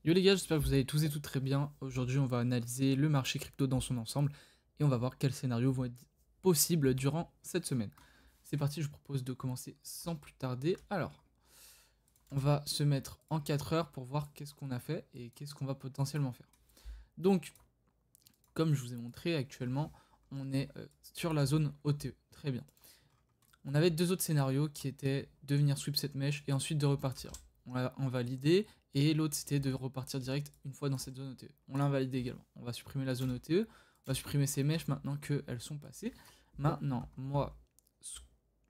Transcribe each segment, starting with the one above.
Yo les gars, j'espère que vous allez tous et toutes très bien. Aujourd'hui, on va analyser le marché crypto dans son ensemble et on va voir quels scénarios vont être possibles durant cette semaine. C'est parti, je vous propose de commencer sans plus tarder. Alors, on va se mettre en 4 heures pour voir qu'est-ce qu'on a fait et qu'est-ce qu'on va potentiellement faire. Donc, comme je vous ai montré actuellement, on est sur la zone OTE. Très bien. On avait deux autres scénarios qui étaient de venir sweep cette mèche et ensuite de repartir. On l'a invalidé et l'autre c'était de repartir direct une fois dans cette zone OTE. On l'a invalidé également. On va supprimer la zone OTE, on va supprimer ces mèches maintenant qu'elles sont passées. Maintenant, moi,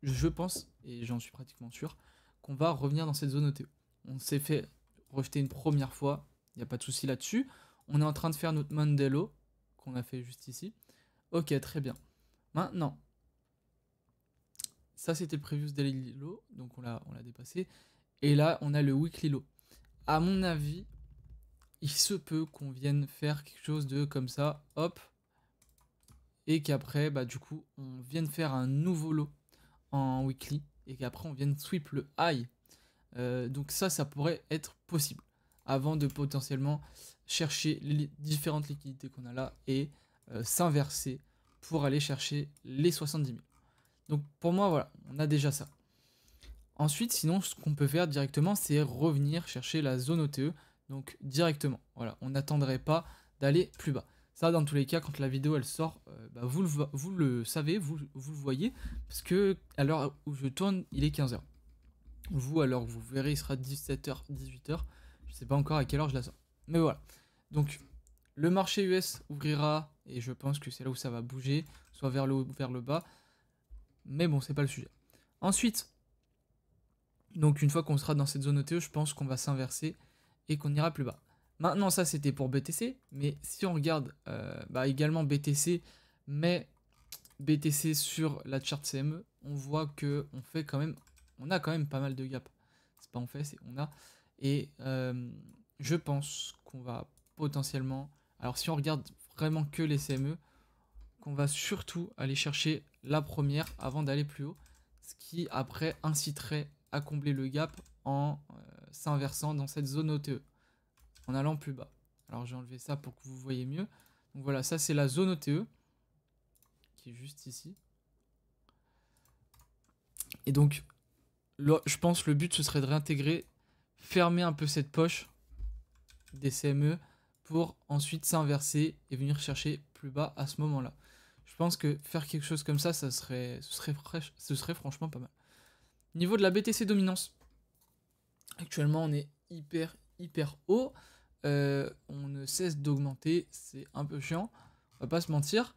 je pense, et j'en suis pratiquement sûr, qu'on va revenir dans cette zone OTE. On s'est fait rejeter une première fois, il n'y a pas de souci là-dessus. On est en train de faire notre Mandelo, qu'on a fait juste ici. Ok, très bien. Maintenant, ça, c'était le previous daily low, donc on l'a dépassé. Et là, on a le weekly low. À mon avis, il se peut qu'on vienne faire quelque chose de comme ça, hop, et qu'après, bah du coup, on vienne faire un nouveau low en weekly, et qu'après, on vienne sweep le high. Donc ça pourrait être possible, avant de potentiellement chercher les différentes liquidités qu'on a là, et s'inverser pour aller chercher les 70 000. Donc pour moi, voilà, on a déjà ça. Ensuite, sinon, ce qu'on peut faire directement, c'est revenir chercher la zone OTE, donc directement. Voilà, on n'attendrait pas d'aller plus bas. Ça, dans tous les cas, quand la vidéo elle sort, bah, vous le savez, vous le voyez, parce que à l'heure où je tourne, il est 15h. Vous, alors vous verrez, il sera 17h, 18h. Je sais pas encore à quelle heure je la sors. Mais voilà. Donc, le marché US ouvrira, et je pense que c'est là où ça va bouger, soit vers le haut ou vers le bas. Mais bon, c'est pas le sujet. Ensuite, donc une fois qu'on sera dans cette zone OTE, je pense qu'on va s'inverser et qu'on ira plus bas. Maintenant, ça c'était pour BTC, mais si on regarde bah, également BTC, mais BTC sur la chart CME, on voit que on a quand même pas mal de gaps. C'est pas on fait, c'est on a. Et je pense qu'on va potentiellement, alors si on regarde vraiment que les CME, qu'on va surtout aller chercher la première avant d'aller plus haut, ce qui après inciterait à combler le gap en s'inversant dans cette zone OTE, en allant plus bas. Alors j'ai enlevé ça pour que vous voyez mieux. Donc voilà, ça c'est la zone OTE, qui est juste ici. Et donc, je pense le but ce serait de réintégrer, fermer un peu cette poche des CME pour ensuite s'inverser et venir chercher plus bas à ce moment-là. Je pense que faire quelque chose comme ça, ce serait franchement pas mal. Niveau de la BTC dominance, actuellement on est hyper haut. On ne cesse d'augmenter, c'est un peu chiant, on va pas se mentir.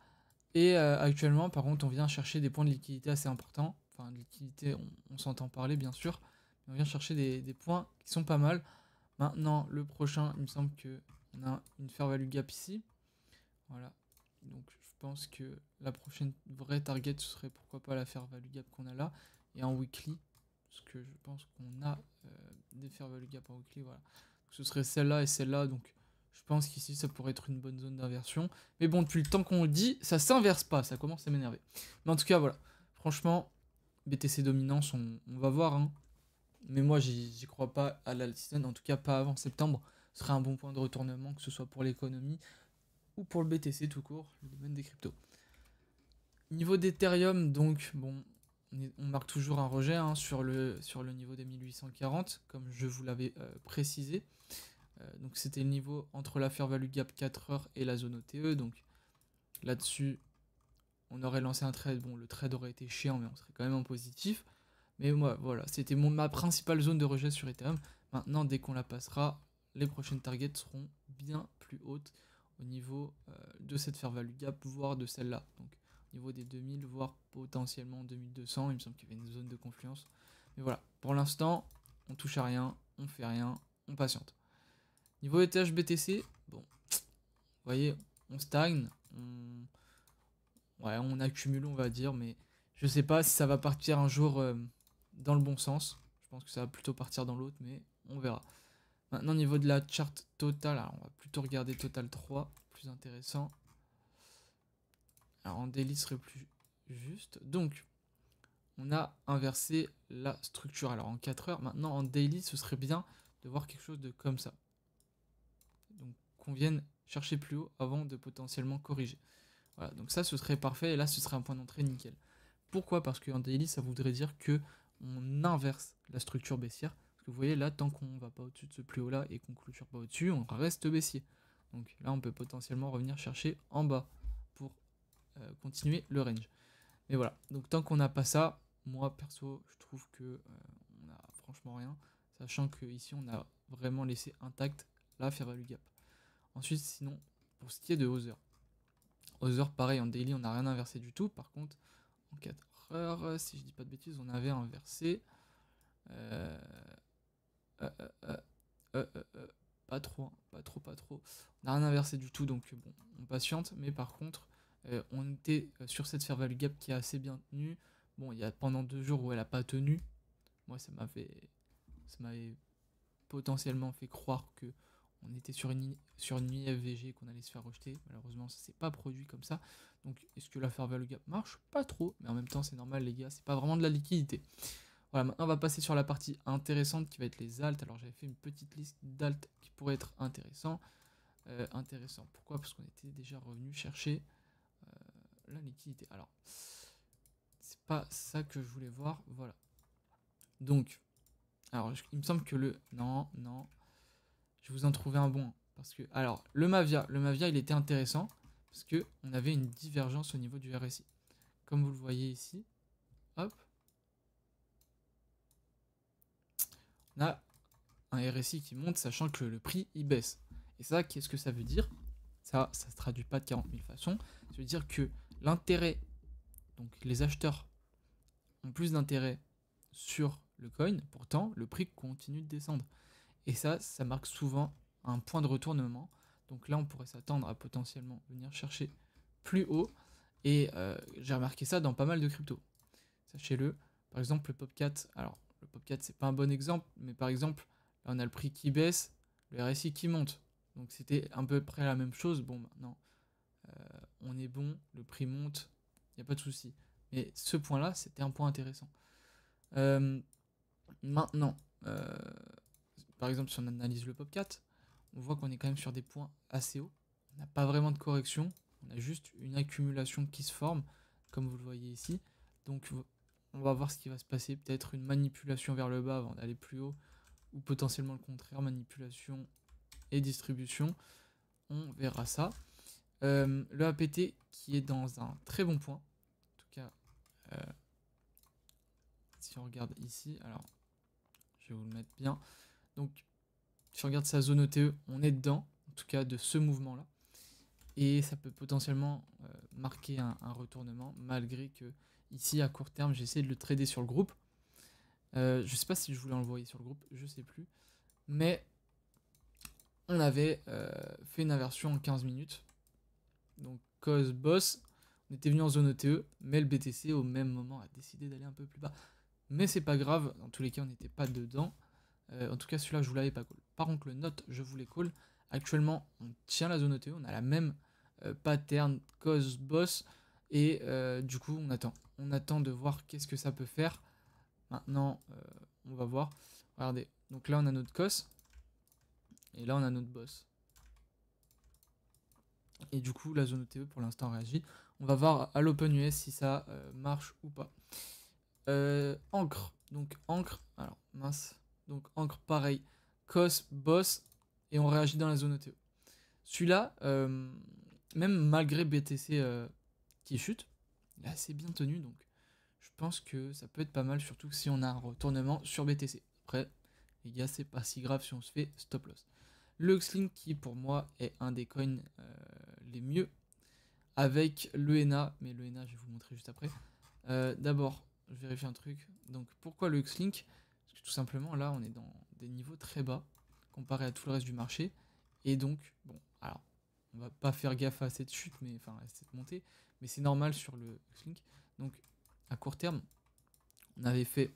Et actuellement, par contre, on vient chercher des points de liquidité assez importants. Enfin, de liquidité, on s'entend parler bien sûr. Mais on vient chercher des points qui sont pas mal. Maintenant, le prochain, il me semble qu'on a une fair value gap ici. Voilà. Donc je pense que la prochaine vraie target, ce serait pourquoi pas la fair value gap qu'on a là. Et en weekly, parce que je pense qu'on a des fair value gap en weekly, voilà. Donc, ce serait celle-là et celle-là, donc je pense qu'ici ça pourrait être une bonne zone d'inversion. Mais bon, depuis le temps qu'on le dit, ça s'inverse pas, ça commence à m'énerver. Mais en tout cas, voilà. Franchement, BTC dominance, on va voir, hein. Mais moi, j'y crois pas à la season, en tout cas pas avant septembre. Ce serait un bon point de retournement, que ce soit pour l'économie ou pour le BTC tout court, le domaine des cryptos. Niveau d'Ethereum, donc, bon, on marque toujours un rejet hein, sur le niveau des 1840, comme je vous l'avais précisé. Donc c'était le niveau entre la fair value gap 4 heures et la zone OTE. Donc là-dessus, on aurait lancé un trade. Bon, le trade aurait été chiant, mais on serait quand même en positif. Mais moi, voilà, c'était ma principale zone de rejet sur Ethereum. Maintenant, dès qu'on la passera, les prochaines targets seront bien plus hautes au niveau de cette fair value gap, voire de celle-là. Donc au niveau des 2000, voire potentiellement 2200. Il me semble qu'il y avait une zone de confluence. Mais voilà, pour l'instant, on touche à rien, on fait rien, on patiente. Niveau ETH BTC, bon, vous voyez, on stagne, ouais, on accumule, on va dire, mais je sais pas si ça va partir un jour dans le bon sens. Je pense que ça va plutôt partir dans l'autre, mais on verra. Maintenant, au niveau de la charte totale, alors on va plutôt regarder Total 3, plus intéressant. Alors en daily, ce serait plus juste. Donc, on a inversé la structure. Alors en 4 heures, maintenant en daily, ce serait bien de voir quelque chose de comme ça. qu'on vienne chercher plus haut avant de potentiellement corriger. Voilà, donc ça ce serait parfait et là ce serait un point d'entrée nickel. Pourquoi? Parce qu'en daily ça voudrait dire que on inverse la structure baissière. Parce que vous voyez là, tant qu'on va pas au-dessus de ce plus haut là et qu'on clôture pas au-dessus, on reste baissier. Donc là on peut potentiellement revenir chercher en bas pour continuer le range. Mais voilà, donc tant qu'on n'a pas ça, moi perso je trouve que on a franchement rien, sachant que ici on a vraiment laissé intact la fair value gap. Ensuite sinon, pour ce qui est de Other, Other pareil en daily on n'a rien inversé du tout, par contre en 4 heures, si je dis pas de bêtises, on avait inversé pas trop, pas trop. On n'a rien inversé du tout, donc bon, on patiente, mais par contre, on était sur cette fair value gap qui est assez bien tenue. Bon, il y a pendant 2 jours où elle a pas tenu. Moi, ça m'avait potentiellement fait croire que on était sur une IFVG, qu'on allait se faire rejeter. Malheureusement, ça s'est pas produit comme ça. Donc, est-ce que la fair value gap marche? Pas trop, mais en même temps, c'est normal, les gars, c'est pas vraiment de la liquidité. Voilà, maintenant on va passer sur la partie intéressante qui va être les alts. Alors j'avais fait une petite liste d'alts qui pourraient être intéressants. Pourquoi? Parce qu'on était déjà revenu chercher la liquidité. Alors, c'est pas ça que je voulais voir. Voilà. Donc, alors il me semble que Non. Je vais vous en trouver un bon. Parce que, alors, le Mavia il était intéressant. Parce que on avait une divergence au niveau du RSI. Comme vous le voyez ici. Hop. On a un RSI qui monte, sachant que le prix il baisse. Et ça, qu'est-ce que ça veut dire? Ça se traduit pas de 40 000 façons. Ça veut dire que l'intérêt, donc les acheteurs ont plus d'intérêt sur le coin, pourtant le prix continue de descendre. Et ça marque souvent un point de retournement. Donc là, on pourrait s'attendre à potentiellement venir chercher plus haut. Et j'ai remarqué ça dans pas mal de cryptos. Sachez-le. Par exemple, le POP4. Alors, le POP4, c'est pas un bon exemple, mais par exemple, là, on a le prix qui baisse, le RSI qui monte. Donc c'était à peu près la même chose. Bon, maintenant, on est bon, le prix monte, il n'y a pas de souci. Mais ce point-là, c'était un point intéressant. Maintenant, par exemple, si on analyse le POP4, on voit qu'on est quand même sur des points assez hauts. On n'a pas vraiment de correction, on a juste une accumulation qui se forme, comme vous le voyez ici. Donc on va voir ce qui va se passer, peut-être une manipulation vers le bas avant d'aller plus haut, ou potentiellement le contraire, manipulation et distribution. On verra ça. Le APT qui est dans un très bon point. En tout cas, si on regarde ici, alors je vais vous le mettre bien. Donc, si on regarde sa zone ETE, on est dedans, en tout cas de ce mouvement-là. Et ça peut potentiellement marquer un retournement, malgré que ici, à court terme, j'essaie de le trader sur le groupe. Je sais pas si je voulais envoyer sur le groupe, je sais plus. Mais on avait fait une inversion en 15 minutes. Donc, cause boss, on était venu en zone ETE, mais le BTC au même moment a décidé d'aller un peu plus bas. Mais c'est pas grave, dans tous les cas, on n'était pas dedans. En tout cas, celui-là, je vous l'avais pas call. Par contre, le note, je vous l'ai call. Actuellement, on tient la zone ETE, on a la même pattern, cause boss. Et du coup, on attend. On attend de voir qu'est-ce que ça peut faire. Maintenant, on va voir. Regardez, donc là, on a notre cos. Et là, on a notre boss. Et du coup, la zone ETE, pour l'instant, réagit. On va voir à l'Open US si ça marche ou pas. Encre. Donc, encre. Alors, mince. Donc, encre, pareil. Cos, boss. Et on réagit dans la zone ETE. Celui-là, même malgré BTC qui chute, il est assez bien tenu. Donc, je pense que ça peut être pas mal, surtout si on a un retournement sur BTC. Après, les gars, c'est pas si grave si on se fait stop loss. Le Xlink qui, pour moi, est un des coins les mieux. Avec l'ENA. Mais l'ENA, je vais vous montrer juste après. D'abord, je vérifie un truc. Donc, pourquoi le Xlink? Parce que tout simplement, là, on est dans des niveaux très bas comparé à tout le reste du marché. Et donc, bon, alors, on va pas faire gaffe à cette chute, mais enfin, à cette montée. Mais c'est normal sur le Xlink. Donc, à court terme, on avait fait,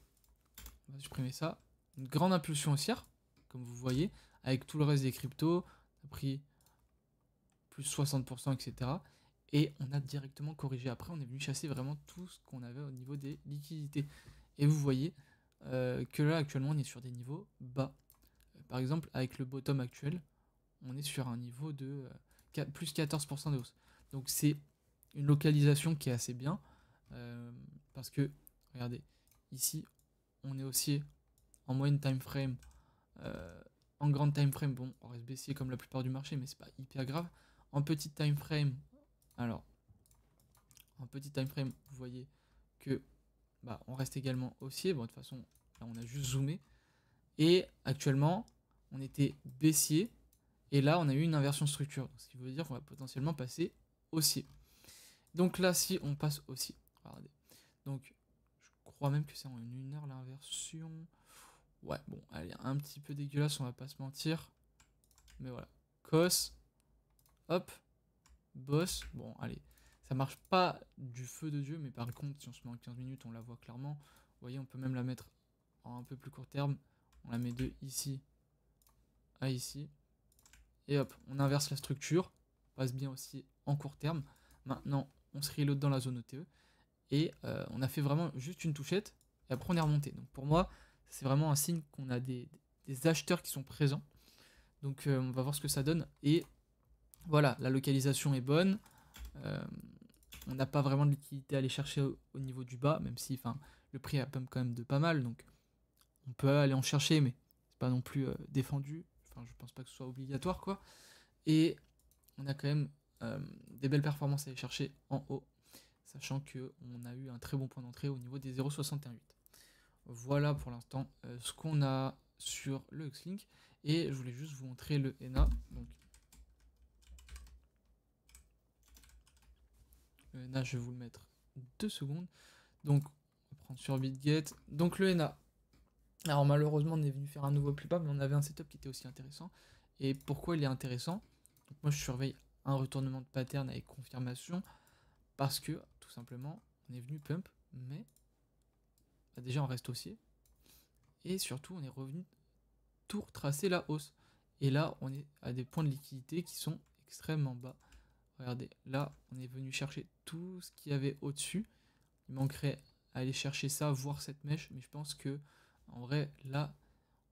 on va supprimer ça, une grande impulsion haussière, comme vous voyez, avec tout le reste des cryptos. On a pris plus 60%, etc. Et on a directement corrigé. Après, on est venu chasser vraiment tout ce qu'on avait au niveau des liquidités. Et vous voyez que là, actuellement, on est sur des niveaux bas. Par exemple, avec le bottom actuel, on est sur un niveau de plus 14% de hausse. Donc c'est une localisation qui est assez bien, parce que, regardez, ici, on est haussier en moyenne time frame, en grande time frame, bon, on reste baissier comme la plupart du marché, mais c'est pas hyper grave. En petite time frame, alors, en petit time frame, vous voyez que bah, on reste également haussier. Bon, de toute façon, là, on a juste zoomé. Et actuellement, on était baissier. Et là, on a eu une inversion structure. Ce qui veut dire qu'on va potentiellement passer haussier. Donc là, si on passe haussier, regardez. Donc, je crois même que c'est en 1 heure l'inversion. Ouais, bon, elle est un petit peu dégueulasse, on va pas se mentir. Mais voilà. Cos. Hop. Boss. Bon, allez. Ça marche pas du feu de Dieu, mais par contre, si on se met en 15 minutes, on la voit clairement. Vous voyez, on peut même la mettre en un peu plus court terme. On la met de ici à ici. Et hop, on inverse la structure. On passe bien aussi en court terme. Maintenant, on se reload dans la zone OTE. Et on a fait vraiment juste une touchette. Et après, on est remonté. Donc pour moi, c'est vraiment un signe qu'on a des acheteurs qui sont présents. Donc on va voir ce que ça donne. Et voilà, la localisation est bonne. On n'a pas vraiment de liquidité à aller chercher au niveau du bas, même si le prix a pump quand même de pas mal. Donc on peut aller en chercher, mais c'est pas non plus défendu. Enfin, je pense pas que ce soit obligatoire, quoi. Et on a quand même des belles performances à aller chercher en haut, sachant qu'on a eu un très bon point d'entrée au niveau des 0,61. Voilà pour l'instant ce qu'on a sur le Xlink. Et je voulais juste vous montrer le ENA. Donc, le ENA, je vais vous le mettre 2 secondes. Donc, on va prendre sur BitGet. Donc, le ENA. Alors, malheureusement, on est venu faire un nouveau plus bas, mais on avait un setup qui était aussi intéressant. Et pourquoi il est intéressant? Donc, moi, je surveille un retournement de pattern avec confirmation. Parce que, tout simplement, on est venu pump, mais bah, déjà, on reste haussier. Et surtout, on est revenu tout retracer la hausse. Et là, on est à des points de liquidité qui sont extrêmement bas. Regardez, là, on est venu chercher tout ce qu'il y avait au-dessus. Il manquerait à aller chercher ça, voir cette mèche. Mais je pense que, en vrai, là,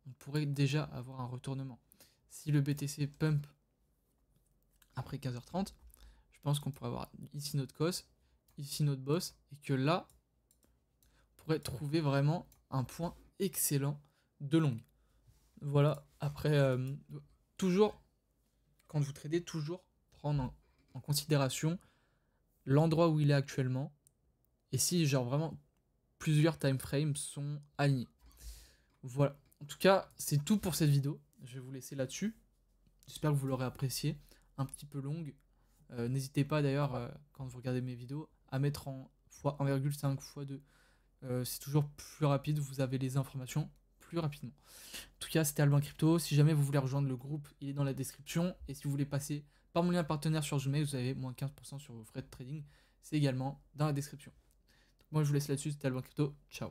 on pourrait déjà avoir un retournement. Si le BTC pump après 15h30, je pense qu'on pourrait avoir ici notre cos, ici notre boss. Et que là, on pourrait trouver vraiment un point excellent de longue. Voilà, après, toujours, quand vous tradez, toujours prendre en considération l'endroit où il est actuellement et si, genre, vraiment, plusieurs time frames sont alignés. Voilà, en tout cas, c'est tout pour cette vidéo. Je vais vous laisser là-dessus. J'espère que vous l'aurez apprécié, un petit peu longue. N'hésitez pas d'ailleurs, quand vous regardez mes vidéos, à mettre en x1,5, x2. C'est toujours plus rapide, vous avez les informations plus rapidement. En tout cas, c'était Albin Crypto. Si jamais vous voulez rejoindre le groupe, il est dans la description. Et si vous voulez passer par mon lien partenaire sur Gmail, vous avez moins 15% sur vos frais de trading. C'est également dans la description. Donc moi, je vous laisse là-dessus. C'était Albin Crypto. Ciao.